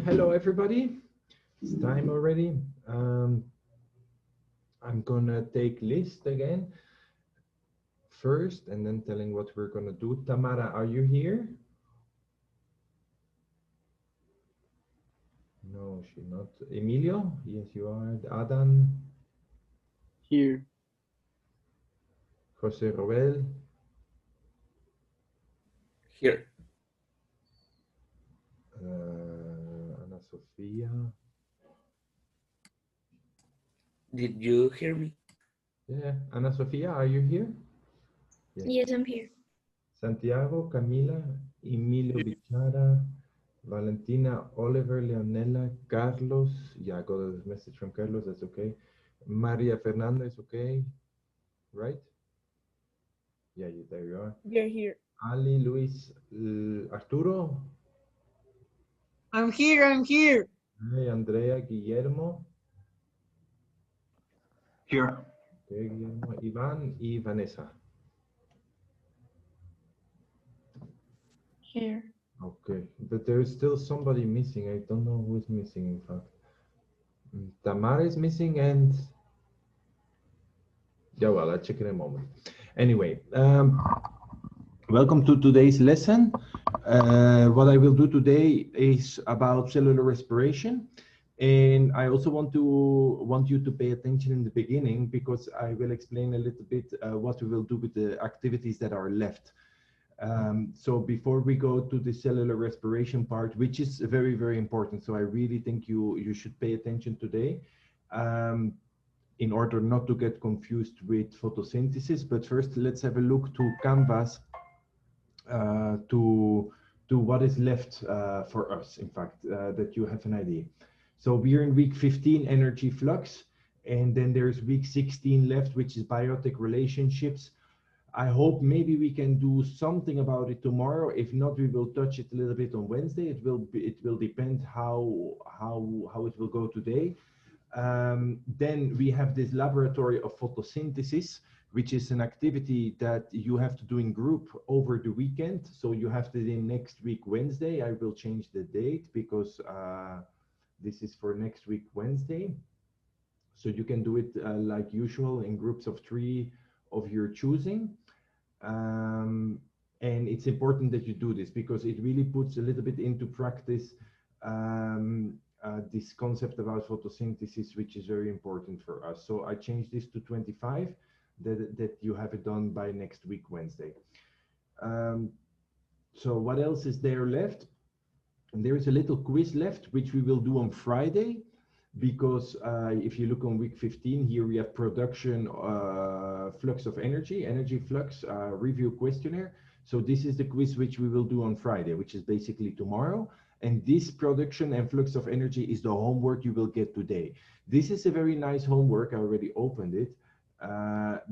Hello everybody. It's time already. I'm gonna take list again first and then telling what we're gonna do. Tamara, are you here? No, she's not. Emilio? Yes, you are. Adam? Here. Jose Roel? Here. Ana Sofia? Did you hear me? Yeah, Ana Sofia, are you here? Yes, I'm here. Santiago, Camila, Emilio Bichara, Valentina, Oliver, Leonela, Carlos. Yeah, I got a message from Carlos. That's okay. Maria Fernanda is okay, right? Yeah, there you are. You're here. Ali, Luis, Arturo. I'm here. I'm here. Hey, Andrea, Guillermo. Here. Okay, Guillermo, Ivan, y Vanessa. Here. Okay, but there is still somebody missing. I don't know who is missing, in fact. Tamara is missing and... Yeah, well, I'll check in a moment. Anyway, welcome to today's lesson. What I will do today is about cellular respiration. And I also want you to pay attention in the beginning because I will explain a little bit what we will do with the activities that are left. So before we go to the cellular respiration part, which is very, very important. So I really think you should pay attention today in order not to get confused with photosynthesis. But first, let's have a look to Canvas to what is left for us, in fact, that you have an idea. So we're in week 15, energy flux, and then there's week 16 left, which is biotic relationships. I hope maybe we can do something about it tomorrow. If not, we will touch it a little bit on Wednesday. It will depend how it will go today. Then we have this laboratory of photosynthesis, which is an activity that you have to do in group over the weekend. So you have to do next week, Wednesday. I will change the date because this is for next week, Wednesday. So you can do it like usual in groups of 3 of your choosing. And it's important that you do this because it really puts a little bit into practice this concept about photosynthesis, which is very important for us. So I changed this to 25, that you have it done by next week, Wednesday. So what else is there left? And there is a little quiz left, which we will do on Friday, because if you look on week 15, here we have production, flux of energy flux, review questionnaire. So this is the quiz which we will do on Friday, which is basically tomorrow. And this production and flux of energy is the homework you will get today. This is a very nice homework. I already opened it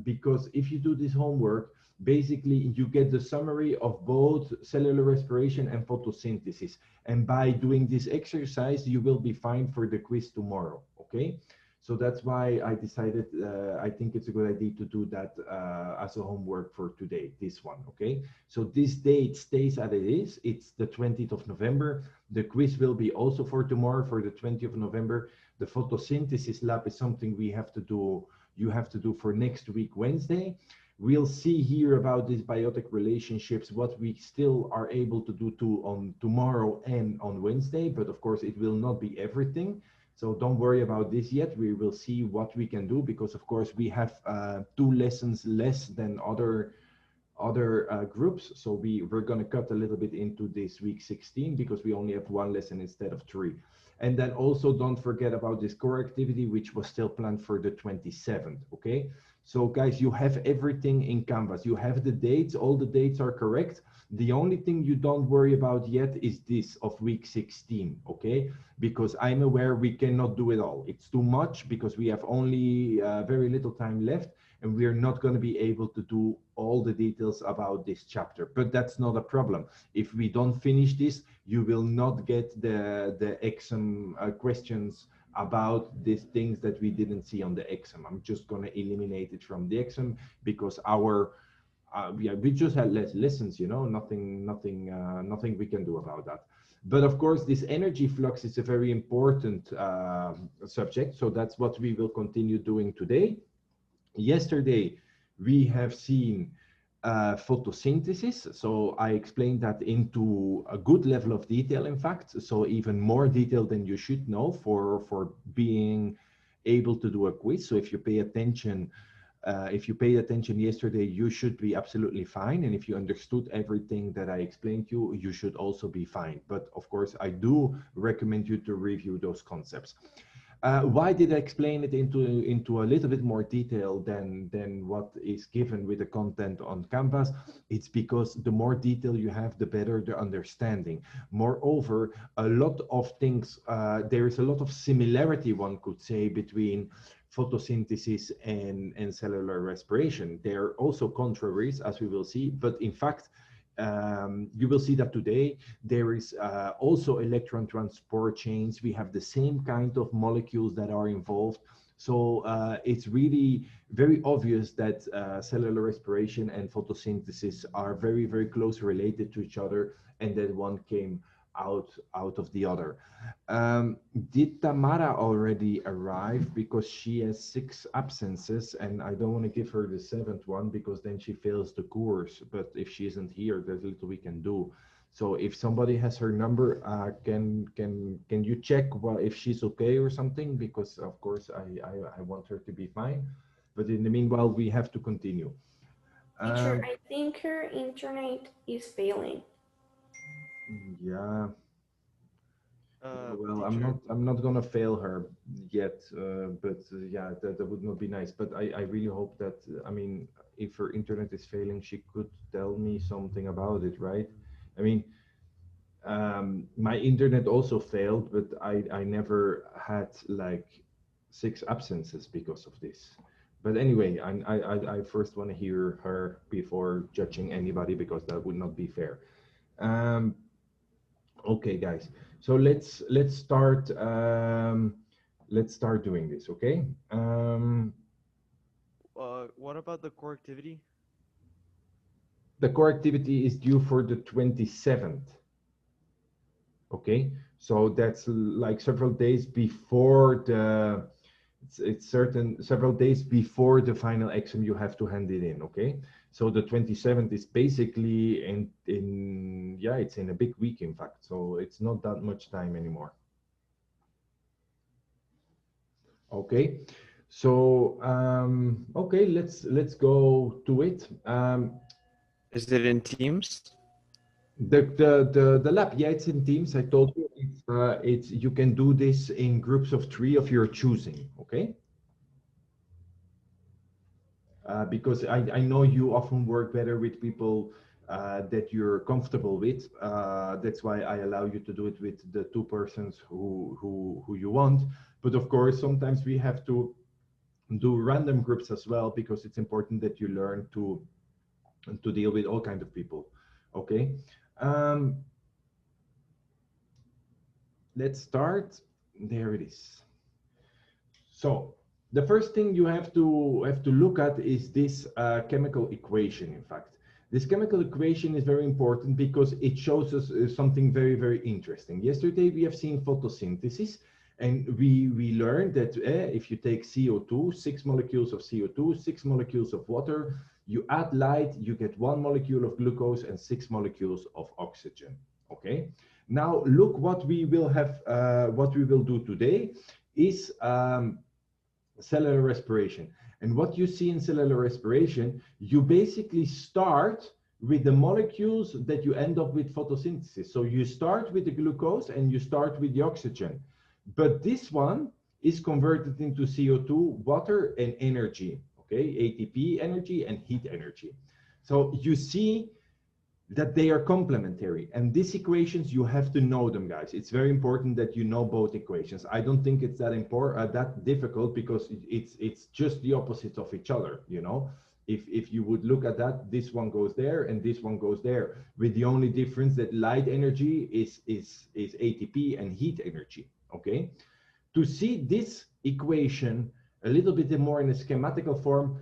because if you do this homework, basically you get the summary of both cellular respiration and photosynthesis. And by doing this exercise, you will be fine for the quiz tomorrow, okay? So that's why I decided, I think it's a good idea to do that as a homework for today, this one, okay? So this date stays as it is. It's the 20th of November. The quiz will be also for tomorrow, for the 20th of November. The photosynthesis lab is something we have to do, you have to do for next week, Wednesday. We'll see here about these biotic relationships, what we still are able to do on tomorrow and on Wednesday, but of course it will not be everything. So don't worry about this yet. We will see what we can do because of course we have 2 lessons less than other groups. So we're gonna cut a little bit into this week 16 because we only have 1 lesson instead of 3. And then also don't forget about this core activity, which was still planned for the 27th, okay? So guys, you have everything in Canvas. You have the dates, all the dates are correct. The only thing you don't worry about yet is this of week 16, okay? Because I'm aware we cannot do it all. It's too much because we have only very little time left and we're not gonna be able to do all the details about this chapter, but that's not a problem. If we don't finish this, you will not get the exam questions about these things that we didn't see on the exam. I'm just going to eliminate it from the exam because our yeah, we just had less lessons, you know, nothing we can do about that. But of course, this energy flux is a very important subject. So that's what we will continue doing today. Yesterday, we have seen photosynthesis. So I explained that into a good level of detail, in fact. So even more detail than you should know for being able to do a quiz. So if you pay attention, if you paid attention yesterday, you should be absolutely fine. And if you understood everything that I explained to you, you should also be fine. But of course, I do recommend you to review those concepts. Why did I explain it into a little bit more detail than what is given with the content on Canvas? It's because the more detail you have, the better the understanding. Moreover, a lot of things, there is a lot of similarity, one could say, between photosynthesis and cellular respiration. There are also contraries, as we will see, but in fact, you will see that today there is also electron transport chains. We have the same kind of molecules that are involved. So it's really very obvious that cellular respiration and photosynthesis are very, very close related to each other, and that one came out of the other. Did Tamara already arrive? Because she has 6 absences and I don't want to give her the 7th one because then she fails the course. But if she isn't here, there's little we can do. So if somebody has her number, can you check if she's okay or something? Because of course I want her to be fine. But in the meanwhile, we have to continue. Teacher, I think her internet is failing. Yeah. Well, Teacher. I'm not gonna fail her yet, but yeah, that would not be nice. But I really hope that, I mean, if her internet is failing, she could tell me something about it, right? I mean, my internet also failed, but I never had like 6 absences because of this. But anyway, I first want to hear her before judging anybody because that would not be fair. Okay, guys. So let's start doing this, okay? What about the core activity? The core activity is due for the 27th. Okay, so that's like several days before the it's certain several days before the final exam you have to hand it in, okay? So the 27th is basically in yeah, it's in a big week, in fact. So it's not that much time anymore. Okay, so okay, let's go to it. Is it in Teams? The lab, yeah, it's in Teams. I told you it's you can do this in groups of 3 of your choosing, okay? Because I know you often work better with people that you're comfortable with. That's why I allow you to do it with the 2 persons who you want. But of course, sometimes we have to do random groups as well, because it's important that you learn to deal with all kinds of people. Okay. Let's start. There it is. So the first thing you have to look at is this chemical equation. In fact, this chemical equation is very important because it shows us something very, very interesting. Yesterday we have seen photosynthesis, and we learned that if you take CO2, 6 molecules of CO2, 6 molecules of water, you add light, you get 1 molecule of glucose and 6 molecules of oxygen. Okay. Now look what we will have. What we will do today is cellular respiration. And what you see in cellular respiration, you basically start with the molecules that you end up with photosynthesis. So you start with the glucose and you start with the oxygen. But this one is converted into CO2, water, and energy. Okay, ATP energy and heat energy. So you see that they are complementary, and these equations, you have to know them, guys. It's very important that you know both equations. I don't think it's that important, that difficult, because it's just the opposites of each other. You know, if you would look at that, this one goes there and this one goes there, with the only difference that light energy is ATP and heat energy. Okay, to see this equation a little bit more in a schematical form,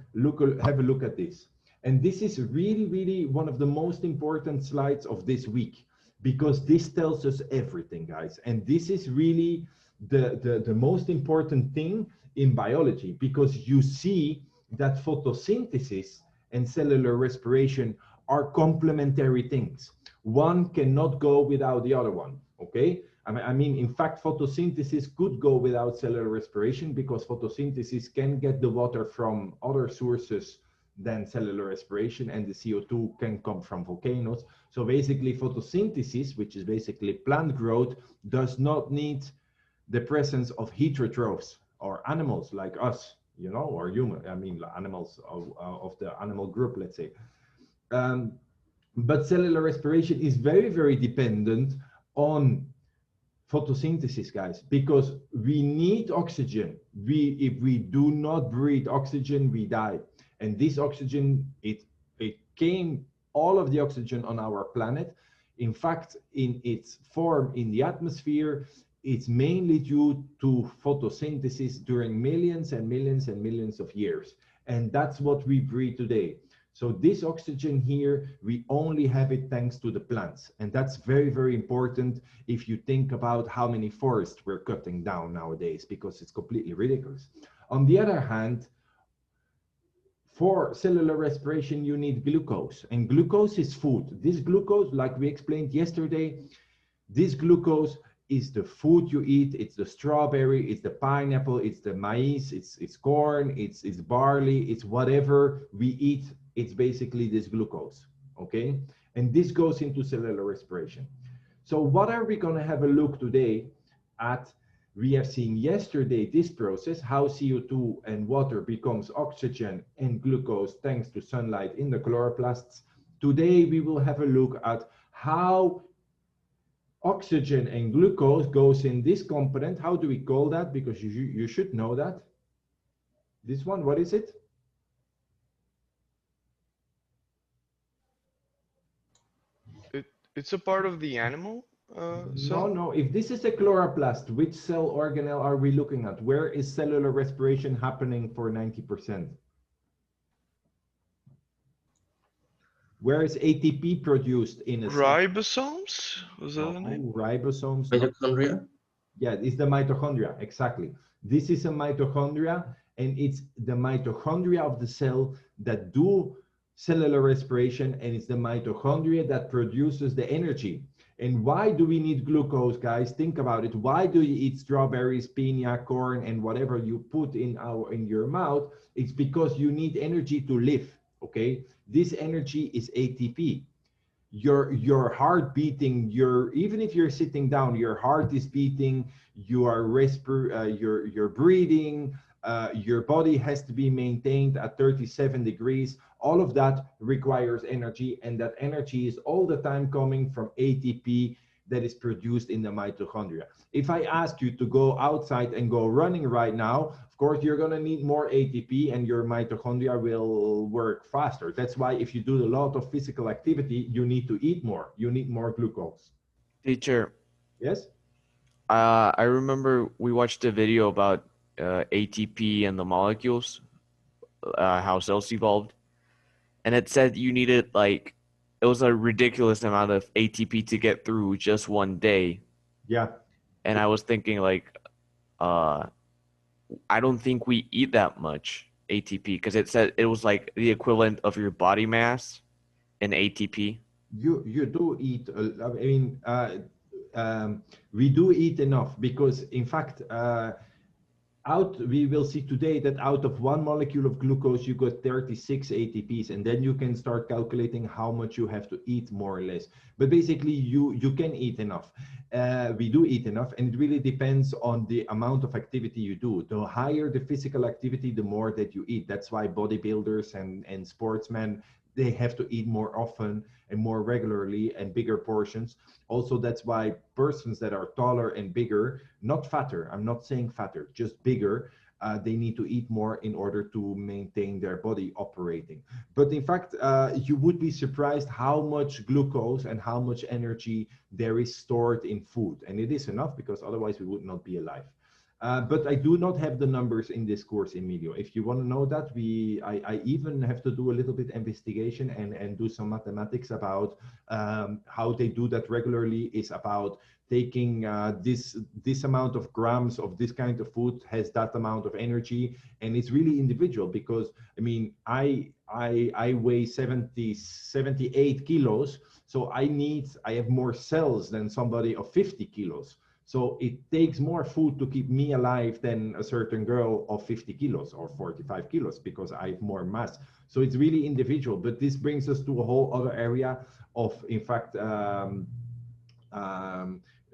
have a look at this. And this is really, really one of the most important slides of this week, because this tells us everything, guys. And this is really the most important thing in biology, because you see that photosynthesis and cellular respiration are complementary things. One cannot go without the other one, okay? I mean, in fact, photosynthesis could go without cellular respiration, because photosynthesis can get the water from other sources than cellular respiration, and the CO2 can come from volcanoes. So basically photosynthesis, which is basically plant growth, does not need the presence of heterotrophs or animals like us, you know, or human, I mean, animals of the animal group, let's say. But cellular respiration is very, very dependent on photosynthesis, guys, because we need oxygen. If we do not breathe oxygen, we die. And this oxygen, it came, all of the oxygen on our planet, in fact, in its form in the atmosphere, it's mainly due to photosynthesis during millions and millions and millions of years. And that's what we breathe today. So this oxygen here, we only have it thanks to the plants. And that's very, very important if you think about how many forests we're cutting down nowadays, because it's completely ridiculous. On the other hand, for cellular respiration, you need glucose, and glucose is food. This glucose, like we explained yesterday, this glucose is the food you eat. It's the strawberry, it's the pineapple, it's the maize, it's corn, it's barley, it's whatever we eat. It's basically this glucose, okay? And this goes into cellular respiration. So what are we gonna have a look today at? We have seen yesterday this process, how CO2 and water becomes oxygen and glucose thanks to sunlight in the chloroplasts. Today we will have a look at how oxygen and glucose goes in this component. How do we call that? Because you should know that. This one, what is it? It's a part of the animal cell? No. If this is a chloroplast, which cell organelle are we looking at? Where is cellular respiration happening for 90%? Where is ATP produced in a cell? Ribosomes? Was that the name? Ribosomes. Mitochondria? Yeah, it's the mitochondria, exactly. This is a mitochondria, and it's the mitochondria of the cell that do cellular respiration, and it's the mitochondria that produces the energy. And why do we need glucose, guys? Think about it. Why do you eat strawberries, piña, corn, and whatever you put in your mouth? It's because you need energy to live, okay? This energy is ATP. Your heart beating, even if you're sitting down, your heart is beating, you are you're breathing, your body has to be maintained at 37 degrees. All of that requires energy, and that energy is all the time coming from ATP that is produced in the mitochondria. If I ask you to go outside and go running right now, of course, you're gonna need more ATP and your mitochondria will work faster. That's why if you do a lot of physical activity, you need to eat more. You need more glucose. Teacher, Yes? I remember we watched a video about ATP and the molecules, how cells evolved. And it said you needed it was a ridiculous amount of ATP to get through just one day. Yeah. And I was thinking I don't think we eat that much ATP, because it said it was like the equivalent of your body mass in ATP. You do eat, we do eat enough, because in fact, we will see today that out of 1 molecule of glucose, you got 36 ATPs, and then you can start calculating how much you have to eat, more or less. But basically, you can eat enough. We do eat enough, and it really depends on the amount of activity you do. The higher the physical activity, the more that you eat. That's why bodybuilders and sportsmen, they have to eat more often and more regularly and bigger portions. Also, that's why persons that are taller and bigger, not fatter, I'm not saying fatter, just bigger, they need to eat more in order to maintain their body operating. But in fact, you would be surprised how much glucose and how much energy there is stored in food. And it is enough, because otherwise we would not be alive. But I do not have the numbers in this course, Emilio. If you want to know that, I even have to do a little bit investigation and do some mathematics about how they do that regularly. Is about taking this amount of grams of this kind of food has that amount of energy, and it's really individual because I mean I weigh 78 kilos, so I have more cells than somebody of 50 kilos. So it takes more food to keep me alive than a certain girl of 50 kilos or 45 kilos because I have more mass. So it's really individual, but this brings us to a whole other area of, in fact,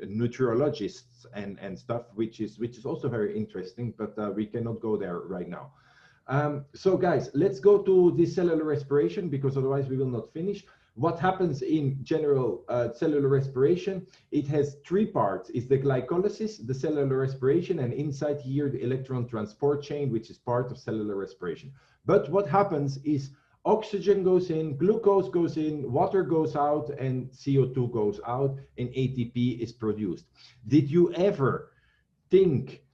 nutriologists and stuff, which is also very interesting, but we cannot go there right now. So guys, let's go to the cellular respiration because otherwise we will not finish. What happens in general cellular respiration? It has three parts. It's the glycolysis, the cellular respiration, and inside here, the electron transport chain, which is part of cellular respiration. But what happens is oxygen goes in, glucose goes in, water goes out, and CO2 goes out, and ATP is produced. Did you ever think,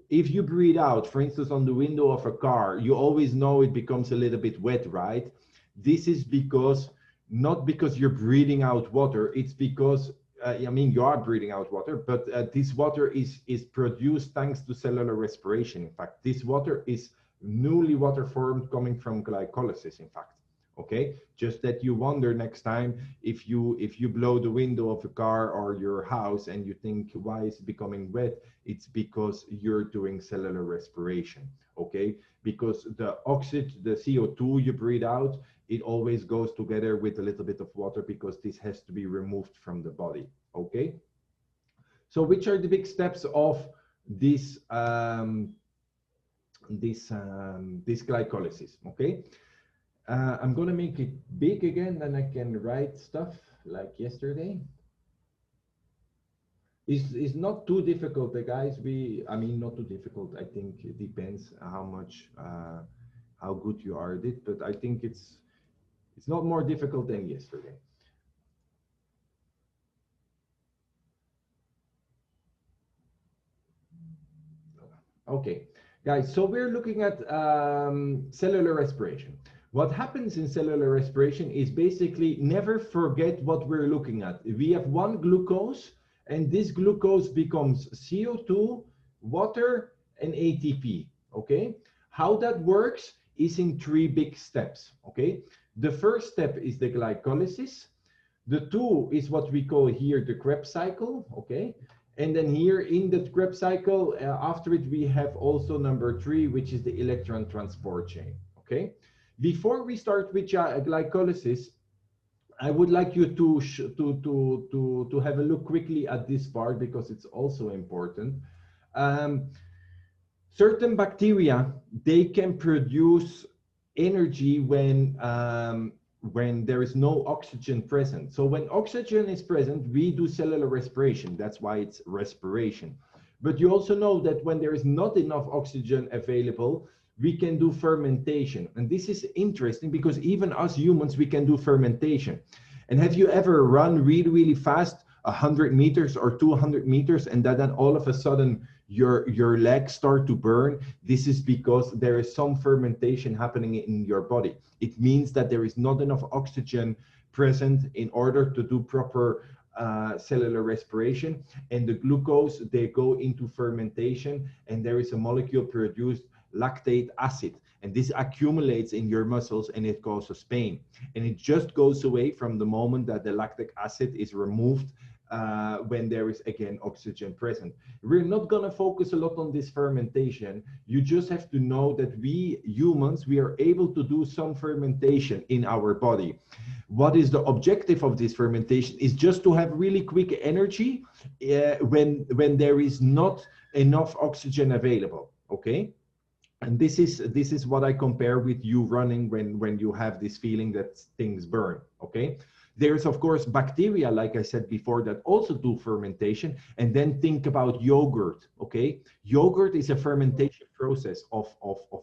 if you breathe out, for instance, on the window of a car, you always know it becomes a little bit wet, right? This is because not because you're breathing out water, it's because, I mean, you are breathing out water, but this water is produced thanks to cellular respiration. In fact, this water is newly water formed coming from glycolysis, in fact. Okay, just that you wonder next time if you blow the window of a car or your house and you think, why is it becoming wet? It's because you're doing cellular respiration. Okay, because the oxygen, the CO2 you breathe out, it always goes together with a little bit of water because this has to be removed from the body. Okay, so which are the big steps of this this glycolysis? Okay. I'm going to make it big again, then I can write stuff like yesterday. It's not too difficult, guys. I mean, not too difficult. I think it depends how much, how good you are at it, but I think it's not more difficult than yesterday. Okay, guys, so we're looking at cellular respiration. What happens in cellular respiration is basically never forget what we're looking at. We have one glucose, and this glucose becomes CO2, water, and ATP, okay? How that works is in three big steps, okay? The first step is the glycolysis. The two is what we call here the Krebs cycle, okay? And then here in the Krebs cycle, after it, we have also number three, which is the electron transport chain, okay? Before we start with glycolysis, I would like you to have a look quickly at this part because it's also important. Certain bacteria, they can produce energy when there is no oxygen present. So when oxygen is present, we do cellular respiration. That's why it's respiration. But you also know that when there is not enough oxygen available, we can do fermentation. And this is interesting because even us humans, we can do fermentation. And have you ever run really, really fast, 100 meters or 200 meters, and then all of a sudden your legs start to burn? This is because there is some fermentation happening in your body. It means that there is not enough oxygen present in order to do proper cellular respiration. And the glucose, they go into fermentation, and there is a molecule produced, lactate acid, and this accumulates in your muscles and it causes pain, and it just goes away from the moment that the lactic acid is removed when there is again oxygen present. We're not going to focus a lot on this fermentation. You just have to know that we humans, we are able to do some fermentation in our body. What is the objective of this fermentation is just to have really quick energy when there is not enough oxygen available, okay? And this is what I compare with you running when you have this feeling that things burn, okay? There's, of course, bacteria, like I said before, that also do fermentation. And then think about yogurt, okay? Yogurt is a fermentation process of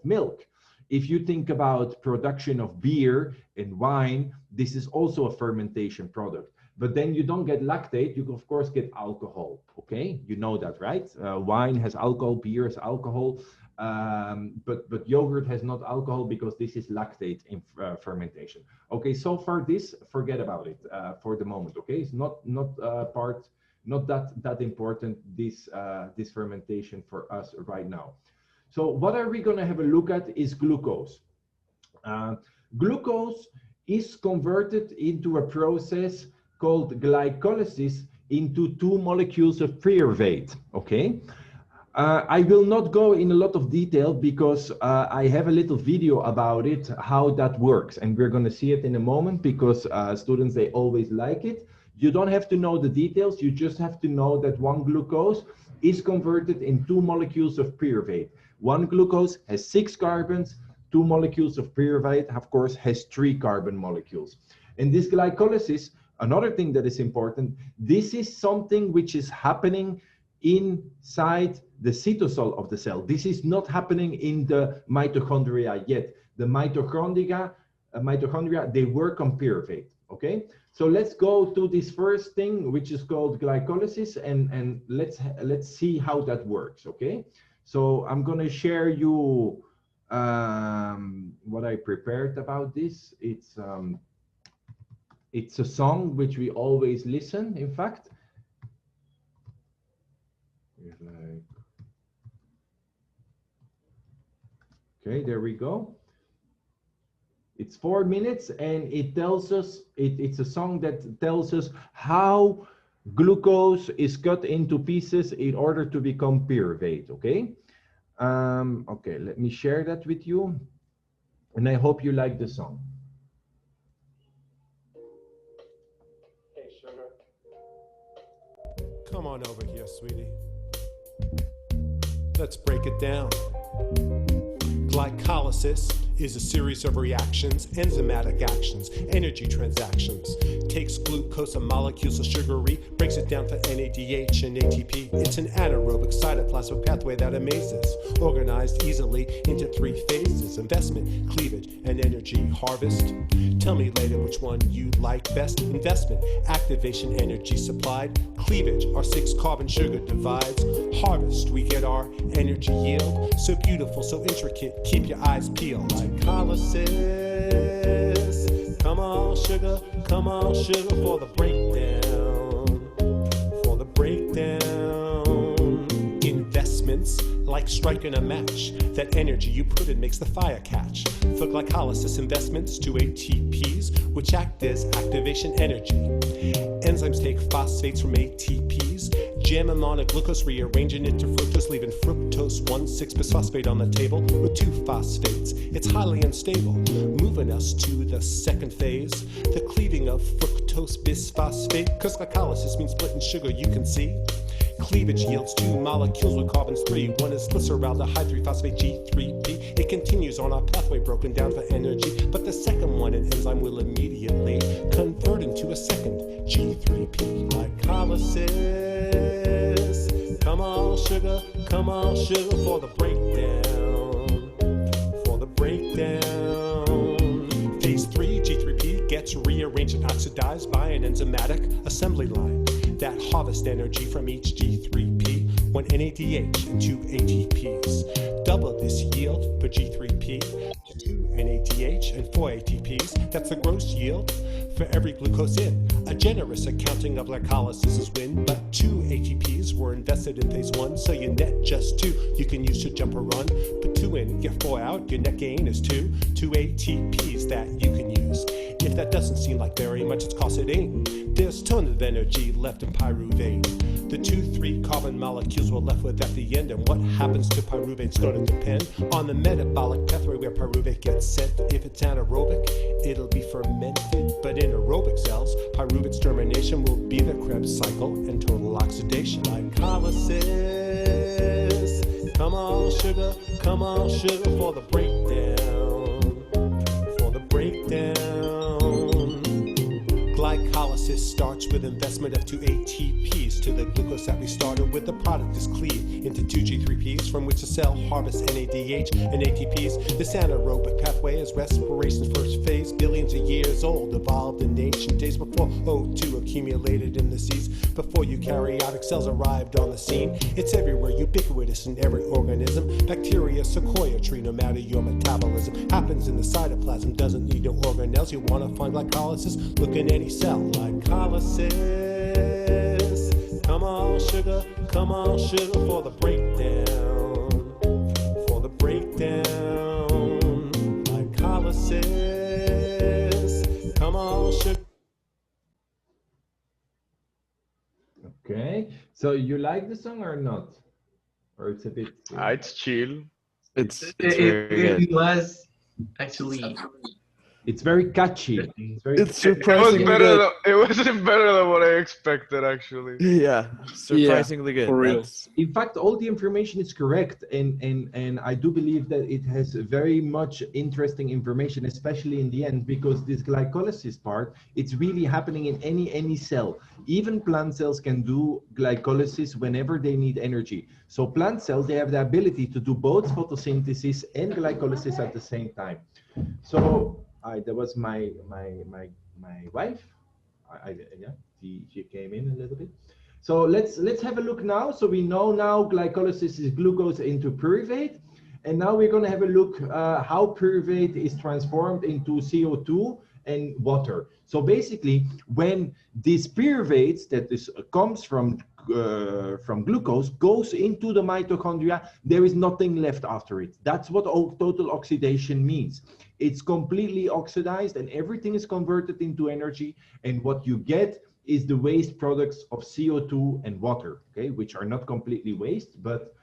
milk. If you think about production of beer and wine, this is also a fermentation product. But then you don't get lactate, you of course get alcohol, okay? You know that, right? Wine has alcohol, beer has alcohol, but yogurt has not alcohol because this is lactate in fermentation. Okay, so far this, forget about it for the moment, okay? It's not that important, this fermentation for us right now. So what are we gonna have a look at is glucose. Glucose is converted into a process called glycolysis into two molecules of pyruvate, okay? I will not go in a lot of detail because I have a little video about it, how that works. And we're gonna see it in a moment because students, they always like it. You don't have to know the details, you just have to know that one glucose is converted in two molecules of pyruvate. One glucose has 6 carbons, 2 molecules of pyruvate, of course, has 3 carbon molecules. And this glycolysis, another thing that is important, this is something which is happening inside the cytosol of the cell. This is not happening in the mitochondria yet. The mitochondria, they work on pyruvate, okay? So let's go to this first thing, which is called glycolysis, and let's see how that works, okay? So I'm gonna share you what I prepared about this. It's a song which we always listen, in fact. Okay, there we go. It's 4 minutes and it tells us, it's a song that tells us how glucose is cut into pieces in order to become pyruvate, okay? Okay, let me share that with you. And I hope you like the song. Hey, sugar. Come on over here, sweetie. Let's break it down. Glycolysis is a series of reactions, enzymatic actions, energy transactions. Takes glucose and molecules of sugary, breaks it down for NADH and ATP. It's an anaerobic cytoplasmic pathway that amazes. Organized easily into 3 phases: investment, cleavage, and energy harvest. Tell me later which one you like best. Investment, activation, energy supplied. Cleavage, our 6 carbon sugar divides. Harvest, we get our energy yield. So beautiful, so intricate, keep your eyes peeled. Glycolysis, come on sugar for the breakdown, for the breakdown. Investments, like striking a match, that energy you put in makes the fire catch. For glycolysis, investments, 2 ATPs, which act as activation energy. Enzymes take phosphates from ATPs, jam them on a glucose, rearranging it to fructose, leaving fructose 1,6-bisphosphate on the table with 2 phosphates. It's highly unstable, moving us to the second phase, the cleaving of fructose bisphosphate, because glycolysis means splitting sugar, you can see. Cleavage yields 2 molecules with carbons 3. One is glyceraldehyde 3-phosphate G3P. It continues on our pathway broken down for energy, but the second one, an enzyme, will immediately convert into a second G3P. Glycolysis, come on sugar for the breakdown, for the breakdown. Phase 3, G3P gets rearranged and oxidized by an enzymatic assembly line that harvest energy from each G3P, 1 NADH and 2 ATPs. Double this yield per G3P to 2 NADH and 4 ATPs. That's the gross yield for every glucose in. A generous accounting of glycolysis is win, but 2 ATPs were invested in phase 1, so you net just 2 you can use to jump or run. Put 2 in, get 4 out, your net gain is 2 ATPs that you can use. If that doesn't seem like very much, it's 'cause it ain't. There's tons of energy left in pyruvate. The 2,3 carbon molecules we're left with at the end, and what happens to pyruvate's gonna depend on the metabolic pathway where pyruvate gets sent. If it's anaerobic, it'll be fermented, but in aerobic cells, pyruvate's termination will be the Krebs cycle and total oxidation. Glycolysis, come on sugar for the breakdown, for the breakdown. Glycolysis starts with investment of 2 ATPs to to the glucose that we started with. The product is cleaved into 2G3Ps from which the cell harvests NADH and ATPs. This anaerobic pathway is respiration's first phase, billions of years old, evolved in ancient days before O2 accumulated in the seas, before eukaryotic cells arrived on the scene. It's everywhere, ubiquitous in every organism. Bacteria, sequoia tree, no matter your metabolism, happens in the cytoplasm, doesn't need no organelles. You want to find glycolysis? Look in any cell. Glycolysis. Come on, sugar for the breakdown. For the breakdown. Glycolysis. Come on, sugar. Okay, so you like the song or not? Or it's a bit... It's chill. It's very good. It was actually. It's very catchy. It's very It's It was surprisingly better. good. It wasn't better than what I expected, actually. Yeah, surprisingly good. for real. That's- In fact, all the information is correct, and I do believe that it has very much interesting information, especially in the end, because this glycolysis part, it's really happening in any cell. Even plant cells can do glycolysis whenever they need energy. So plant cells, they have the ability to do both photosynthesis and glycolysis at the same time. So that was my wife. Yeah, she came in a little bit. So let's have a look now. So we know now glycolysis is glucose into pyruvate. And now we're going to have a look how pyruvate is transformed into CO2 and water. So basically, when this pyruvate that comes from glucose goes into the mitochondria, there is nothing left after it. That's what total oxidation means. It's completely oxidized and everything is converted into energy. And what you get is the waste products of CO2 and water, okay, which are not completely waste, but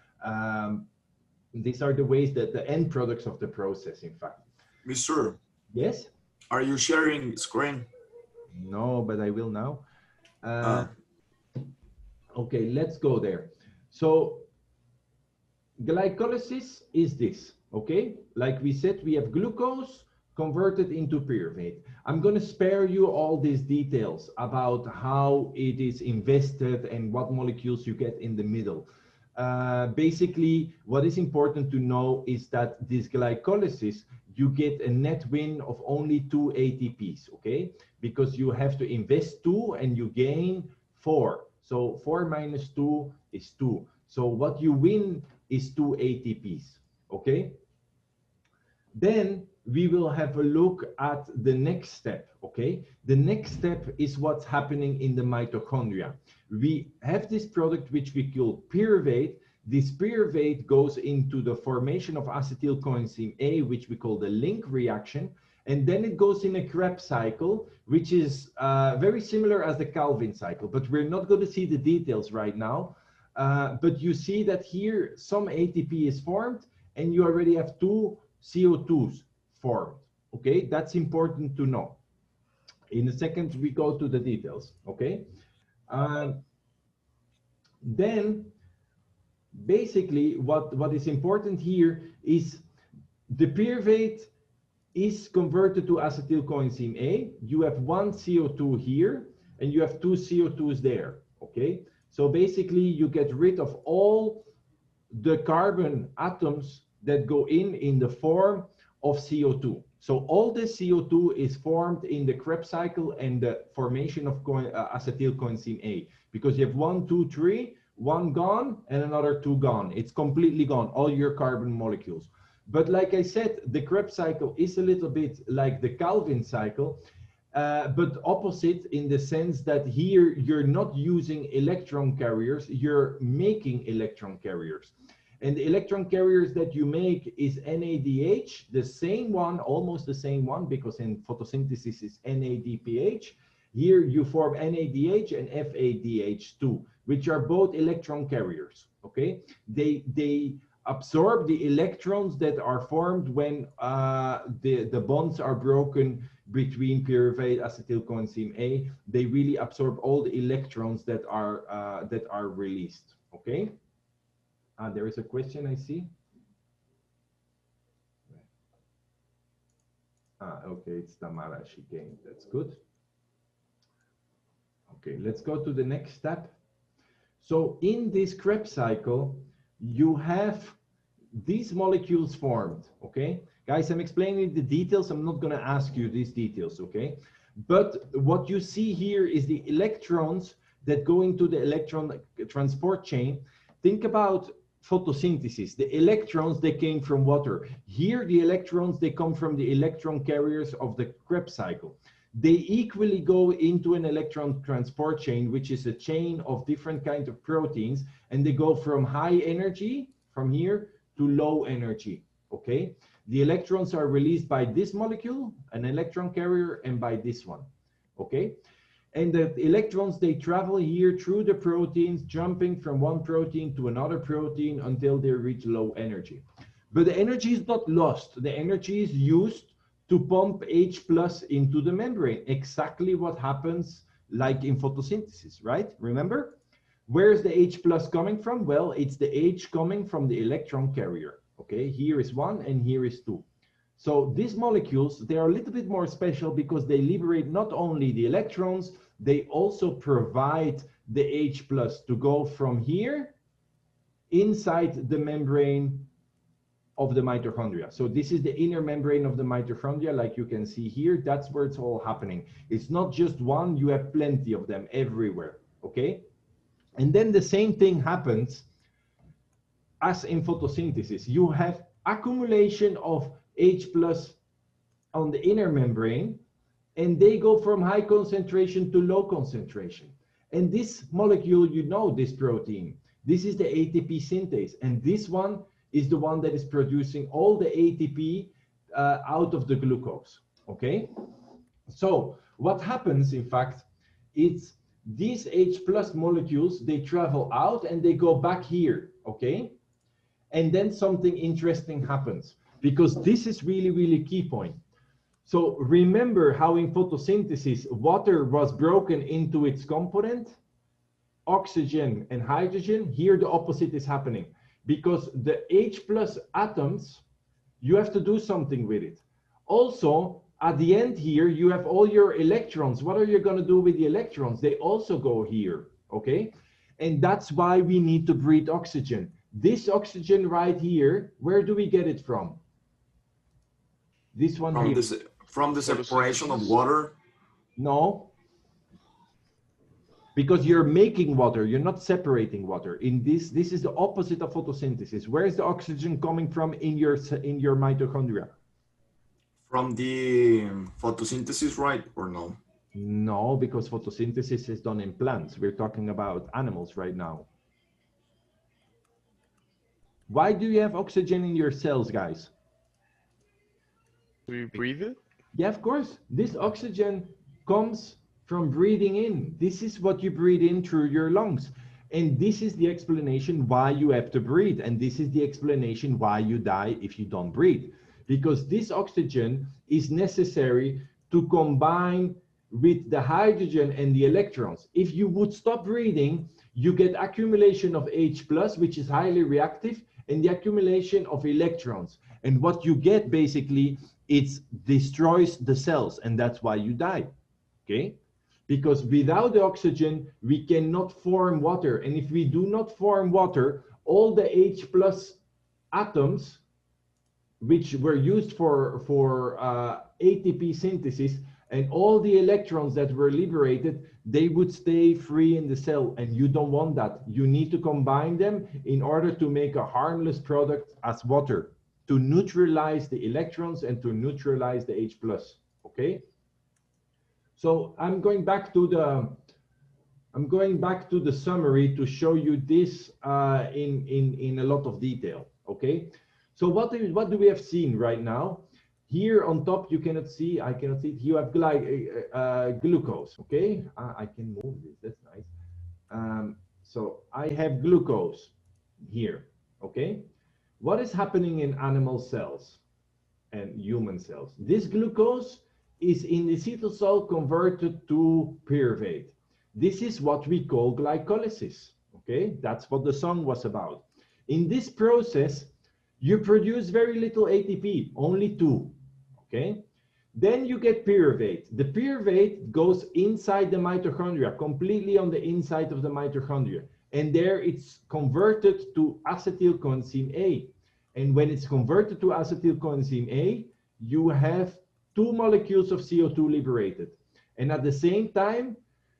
these are the waste that the end products of the process, in fact. Mister, Yes? are you sharing screen? No, but I will now. Okay, let's go there. So glycolysis is this, okay? Like we said, we have glucose converted into pyruvate. I'm going to spare you all these details about how it is invested and what molecules you get in the middle. Basically, what is important to know is that this glycolysis, you get a net win of only 2 ATPs, okay? Because you have to invest 2 and you gain 4. So 4 minus 2 is 2. So what you win is 2 ATPs, okay? Then we will have a look at the next step, okay? The next step is what's happening in the mitochondria. We have this product which we call pyruvate. This pyruvate goes into the formation of acetyl coenzyme A, which we call the link reaction. And then it goes in a Krebs cycle, which is very similar as the Calvin cycle, but we're not going to see the details right now. But you see that here some ATP is formed and you already have 2 CO2s formed. Okay, that's important to know. In a second, we go to the details. Okay. Then basically what is important here is the pyruvate is converted to acetyl coenzyme A. You have 1 CO2 here and you have 2 CO2s there. Okay, so basically you get rid of all the carbon atoms that go in the form of CO2. So all the CO2 is formed in the Krebs cycle and the formation of acetyl coenzyme A, because you have 1, 2, 3, 1 gone and another 2 gone. It's completely gone, all your carbon molecules. But like I said, the Krebs cycle is a little bit like the Calvin cycle, but opposite in the sense that here you're not using electron carriers, you're making electron carriers. And the electron carriers that you make is NADH, the same one, almost the same one, because in photosynthesis is NADPH. Here you form NADH and FADH2, which are both electron carriers, okay? They absorb the electrons that are formed when the bonds are broken between pyruvate acetyl coenzyme A. They really absorb all the electrons that are released, okay? There is a question I see. Okay, it's Tamara, she came, that's good. Okay, let's go to the next step. So in this Krebs cycle, you have these molecules formed, okay? Guys, I'm explaining the details. I'm not gonna ask you these details, okay? But what you see here is the electrons that go into the electron transport chain. Think about photosynthesis. The electrons, they came from water. Here, the electrons, they come from the electron carriers of the Krebs cycle. They equally go into an electron transport chain, which is a chain of different kinds of proteins, and they go from high energy, from here, to low energy, okay? The electrons are released by this molecule, an electron carrier, and by this one, okay? And the electrons, they travel here through the proteins, jumping from one protein to another protein until they reach low energy. But the energy is not lost. The energy is used to pump H plus into the membrane. Exactly what happens like in photosynthesis, right? Remember? Where's the H plus coming from? Well, it's the H coming from the electron carrier. Okay, here is 1 and here is 2. So these molecules, they are a little bit more special because they liberate not only the electrons, they also provide the H plus to go from here inside the membrane of the mitochondria. So this is the inner membrane of the mitochondria, like you can see here. That's where it's all happening. It's not just one, you have plenty of them everywhere, okay? And then the same thing happens as in photosynthesis. You have accumulation of H plus on the inner membrane, and they go from high concentration to low concentration. And this molecule, you know, this protein, this is the ATP synthase, and this one is the one that is producing all the ATP out of the glucose, okay? So what happens, in fact, it's these H plus molecules, they travel out and they go back here, okay? And then something interesting happens, because this is really, really key point. So remember how in photosynthesis, water was broken into its component, oxygen and hydrogen. Here the opposite is happening, because the H plus atoms, you have to do something with it. Also, at the end here, you have all your electrons. What are you going to do with the electrons? They also go here, okay? And that's why we need to breathe oxygen. This oxygen right here, where do we get it from? This one From here. from the separation of water. No, because you're making water, you're not separating water. In this is the opposite of photosynthesis. Where is the oxygen coming from in your mitochondria? From the photosynthesis, right, or no? No, because photosynthesis is done in plants. We're talking about animals right now. Why do you have oxygen in your cells, guys? Do you breathe it? Yeah, of course. This oxygen comes from breathing in. This is what you breathe in through your lungs. And this is the explanation why you have to breathe. And this is the explanation why you die if you don't breathe. Because this oxygen is necessary to combine with the hydrogen and the electrons. If you would stop breathing, you get accumulation of H plus, which is highly reactive, and the accumulation of electrons. And what you get basically, it destroys the cells, and that's why you die, okay? Because without the oxygen, we cannot form water. And if we do not form water, all the H plus atoms, which were used for ATP synthesis, and all the electrons that were liberated, they would stay free in the cell, and you don't want that. You need to combine them in order to make a harmless product as water, to neutralize the electrons and to neutralize the H plus, okay? So I'm going back to the summary to show you this in a lot of detail, okay? So what do we have seen right now? Here on top, you cannot see, I cannot see it. You have glucose, okay? I can move this, that's nice. So I have glucose here, okay? What is happening in animal cells and human cells? This glucose is in the cytosol converted to pyruvate. This is what we call glycolysis, okay? That's what the song was about. In this process, you produce very little ATP, only 2, okay? Then you get pyruvate. The pyruvate goes inside the mitochondria, completely on the inside of the mitochondria. And there it's converted to acetylcoenzyme A. And when it's converted to acetylcoenzyme A, you have 2 molecules of CO2 liberated. And at the same time,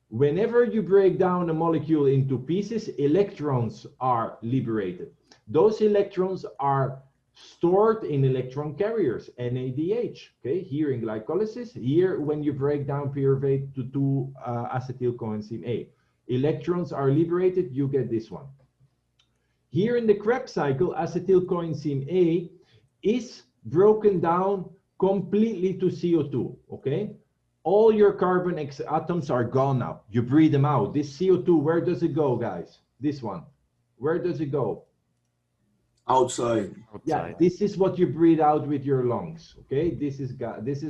whenever you break down a molecule into pieces, electrons are liberated. Those electrons are stored in electron carriers, NADH, okay? Here in glycolysis, here when you break down pyruvate to 2 acetylcoenzyme A. Electrons are liberated, you get this one. Here in the Krebs cycle, acetylcoenzyme A is broken down completely to CO2, okay? All your carbon atoms are gone now. You breathe them out. This CO2, where does it go, guys? This one. Where does it go? Outside. Yeah, this is what you breathe out with your lungs, okay? This is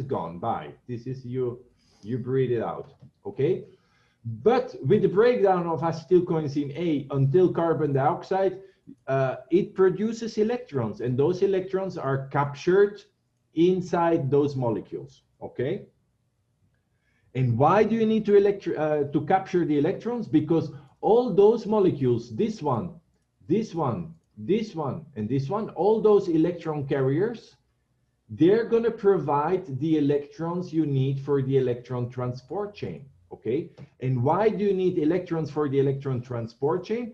gone, bye. This is you breathe it out, okay? But with the breakdown of acetylcoenzyme A until carbon dioxide, it produces electrons, and those electrons are captured inside those molecules, okay? And why do you need to capture the electrons? Because all those molecules, this one, this one, this one, and this one, all those electron carriers, they're going to provide the electrons you need for the electron transport chain, okay? And why do you need electrons for the electron transport chain?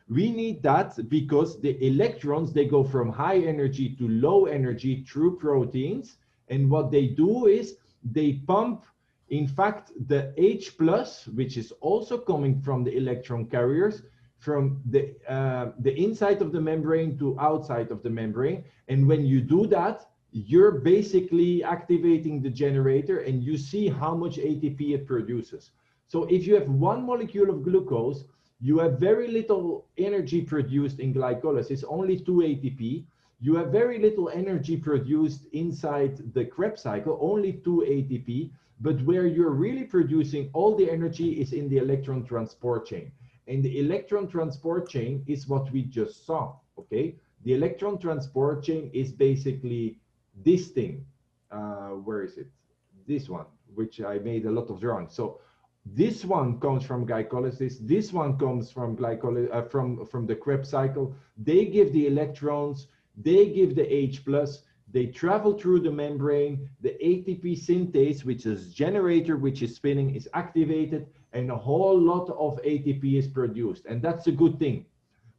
We need that because the electrons, they go from high energy to low energy through proteins. And what they do is they pump, in fact, the H+, which is also coming from the electron carriers, from the inside of the membrane to outside of the membrane. And when you do that, you're basically activating the generator, and you see how much ATP it produces. So if you have 1 molecule of glucose, you have very little energy produced in glycolysis, only 2 ATP. You have very little energy produced inside the Krebs cycle, only 2 ATP. But where you're really producing all the energy is in the electron transport chain. And the electron transport chain is what we just saw, okay? The electron transport chain is basically this thing. Where is it? This one, which I made a lot of drawings. So this one comes from glycolysis. This one comes from from the Krebs cycle. They give the electrons, they give the H+, they travel through the membrane, the ATP synthase, which is generator, which is spinning, is activated, and a whole lot of ATP is produced. And that's a good thing.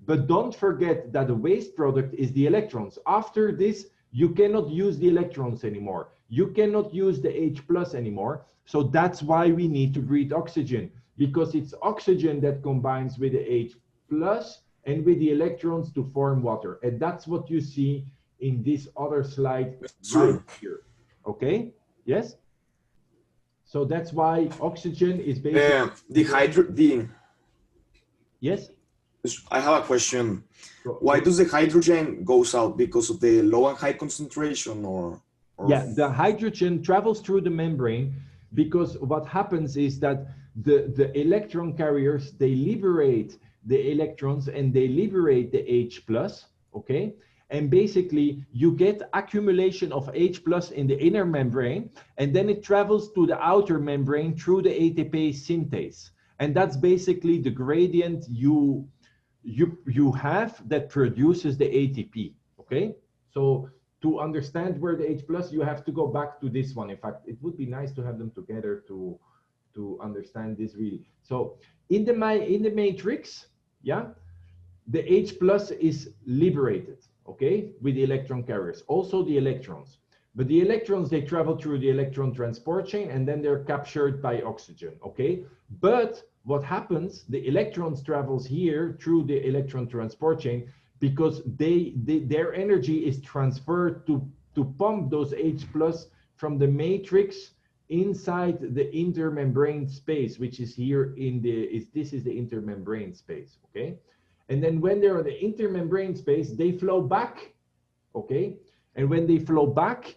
But don't forget that the waste product is the electrons. After this, you cannot use the electrons anymore. You cannot use the H+ anymore. So that's why we need to breathe oxygen, because it's oxygen that combines with the H+ and with the electrons to form water. And that's what you see in this other slide right here. Okay? Yes? So that's why oxygen is basically... Yes? I have a question. Why does the hydrogen goes out? Because of the low and high concentration, or... Yeah, the hydrogen travels through the membrane because what happens is that the electron carriers, they liberate the electrons and they liberate the H+, okay? And basically you get accumulation of H+ in the inner membrane, and then it travels to the outer membrane through the ATP synthase. And that's basically the gradient you have that produces the ATP, okay? So to understand where the H+, you have to go back to this one. In fact, it would be nice to have them together to understand this really. So in the matrix, yeah, the H+ is liberated, okay, with the electron carriers, also the electrons. But the electrons, they travel through the electron transport chain, and then they're captured by oxygen, okay? But what happens, the electrons travels here through the electron transport chain because their energy is transferred to pump those H+ from the matrix inside the intermembrane space, which is here this is the intermembrane space, okay? And then when they're in the intermembrane space, they flow back, okay? And when they flow back,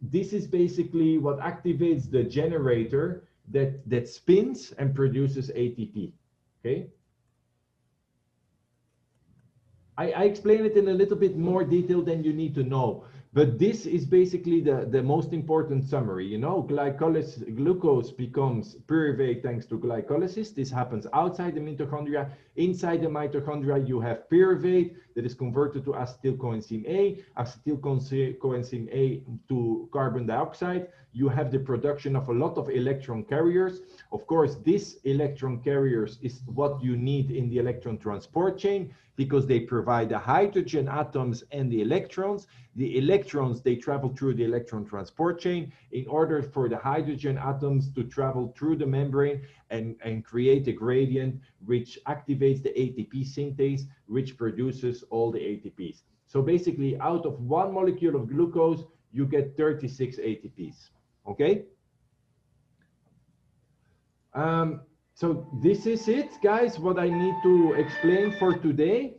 this is basically what activates the generator that spins and produces ATP, okay? I explain it in a little bit more detail than you need to know, But this is basically the most important summary. You know, glucose becomes pyruvate thanks to glycolysis. This happens outside the mitochondria. Inside the mitochondria, you have pyruvate that is converted to acetylcoenzyme A, acetylcoenzyme A to carbon dioxide. You have the production of a lot of electron carriers. Of course, these electron carriers is what you need in the electron transport chain because they provide the hydrogen atoms and the electrons. The electrons, they travel through the electron transport chain in order for the hydrogen atoms to travel through the membrane and create a gradient which activates the ATP synthase, which produces all the ATPs. So basically, out of one molecule of glucose, you get 36 ATPs, okay? So this is it, guys, what I need to explain for today.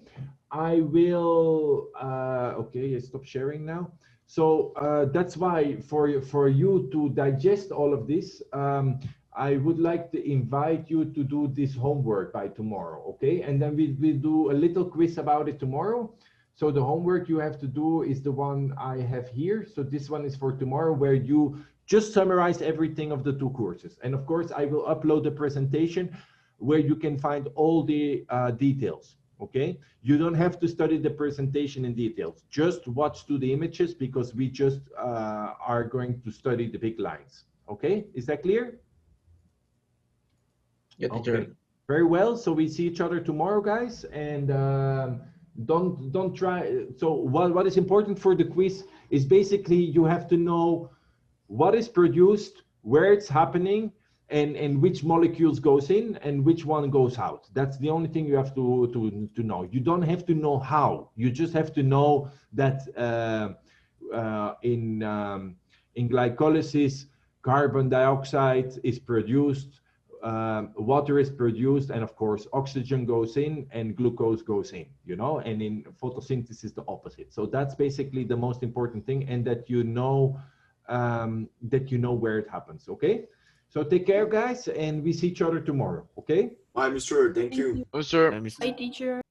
I will, okay, I stop sharing now. So that's why for you to digest all of this, I would like to invite you to do this homework by tomorrow, okay? And then we'll do a little quiz about it tomorrow. So the homework you have to do is the one I have here. So this one is for tomorrow, where you just summarize everything of the two courses. And of course, I will upload the presentation where you can find all the details, okay? You don't have to study the presentation in details. Just watch to the images because we just are going to study the big lines, okay? Is that clear? Yeah, teacher. Okay. Very well. So we see each other tomorrow, guys. And don't try. So what is important for the quiz is basically you have to know what is produced, where it's happening, and which molecules goes in and which one goes out. That's the only thing you have to know. You don't have to know how. You just have to know that in glycolysis, carbon dioxide is produced, water is produced, and of course oxygen goes in and glucose goes in, you know, and in photosynthesis the opposite. So that's basically the most important thing, and that you know where it happens, okay? So take care, guys, and we see each other tomorrow, okay? Bye, Mr. Thank you. Oh, sir. Let me see. Bye, teacher.